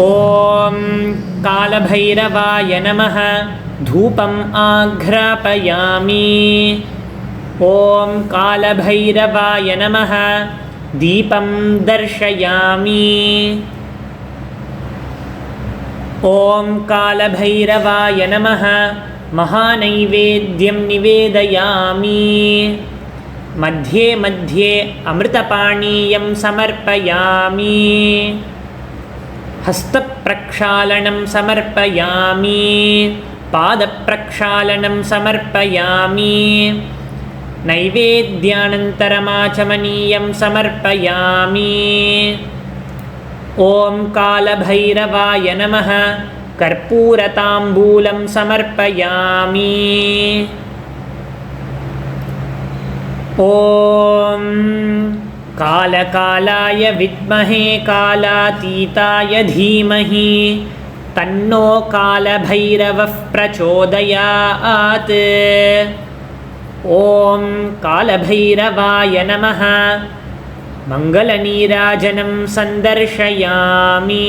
ॐ कालभैरवाय नमः। धूपम् आघ्रापयामि। ॐ कालभैरवाय नमः। दीपं दर्शयामि। ॐ कालभैरवाय नमः। महानैवेद्यं निवेदयामि। मध्ये मध्ये अमृतपानीयं समर्पयामि। हस्तप्रक्षालनं समर्पयामि। पादप्रक्षालनं समर्पयामि। नैवेद्यानन्तरमाचमनीयं समर्पयामि। ॐ कालभैरवाय नमः। कर्पूरताम्बूलं समर्पयामि। ॐ कालकालाय विद्महे कालातीताय धीमहि तन्नो कालभैरवः प्रचोदयात्। ॐ कालभैरवाय नमः। मङ्गलनीराजनं सन्दर्शयामि।